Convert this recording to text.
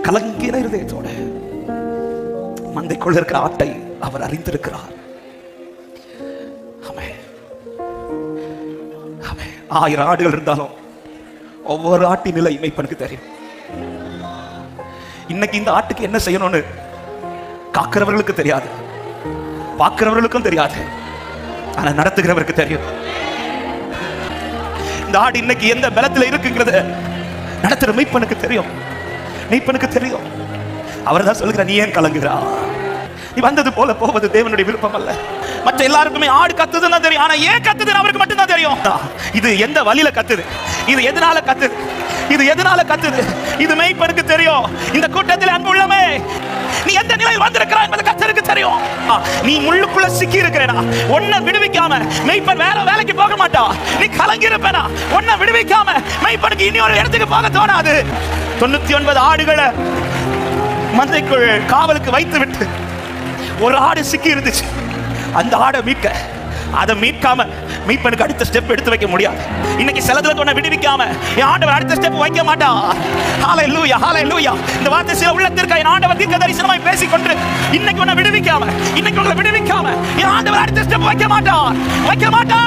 கலங்கின இருதயத்தோட மந்தைக்குள்ள இருக்கிற ஆட்டை அவர் அறிந்திருக்கிறார். 1000 ஆடுகள் இருந்தாலும் ஒவ்வொரு ஆட்டின் நிலை மேய்ப்பனுக்கு தெரியும். இன்னைக்கு இந்த ஆட்டுக்கு என்ன செய்யணும்னு காக்கிறவர்களுக்கு தெரியாது, பார்க்கிறவர்களுக்கும் தெரியாது, ஆனா நடத்துகிறவருக்கு தெரியும். இந்த ஆடு இன்னைக்கு எந்த பலத்துல இருக்குங்கிறது நடத்துற மெய்ப்பனுக்கு தெரியும். மெய்ப்பனுக்கு தெரியும். அவர் தான் சொல்லுகிறார், நீ ஏன் கலங்குகிறா? நீ வந்தது போல போவது தேவனுடைய விருப்பம் அல்ல. மற்ற எல்லாருக்குமே ஆடு கத்துதுன்னு தான் தெரியும், ஆனா ஏன் கத்துதுன்னு அவருக்கு மட்டும் தான் தெரியும். இது எந்த வழியில கத்துது, இது எதனால கத்துது, இது எதனால கத்துது, இது மெய்ப்பனுக்கு தெரியும். இந்த கூட்டத்தில் அன்பு உள்ளமே, நீ எந்த நிலையில் வந்திருக்கிறாய் என்பது கர்த்தருக்கு தெரியும். நீ முள்ளுக்குள்ள சிக்கி இருக்கிறேனா, உன்னை விடுவிக்காம மெய்ப்பன் வேற வேலைக்கு போக மாட்டா. நீ கலங்கி இருப்பேனா, உன்னை விடுவிக்காம மெய்ப்பனுக்கு இனி ஒரு இடத்துக்கு போக தோணாது. 99 ஆடுகளை மந்தைக்குள் காவலுக்கு வைத்து விட்டு ஒரு ஆடு சிக்கி இருந்துச்சு. அந்த ஆடை மீட்க, அதை மீட்காம மீட்பனுக்கு அடுத்த ஸ்டெப் எடுத்து வைக்க முடியாது. இன்னைக்கு சிலதுல உன்னை விடுவிக்காம என் ஆண்டவர் அடுத்த ஸ்டெப் வைக்க மாட்டா. ஹல்லேலூயா, ஹல்லேலூயா. இந்த வார்த்தை சில உள்ளத்திற்கு என் ஆண்டவர் தீர்க்க தரிசனமாய் பேசிக்கொண்டு இன்னைக்கு உன்னை விடுவிக்காம, இன்னைக்கு உங்களை விடுவிக்காம என் ஆண்டவர் அடுத்த ஸ்டெப் வைக்க மாட்டா.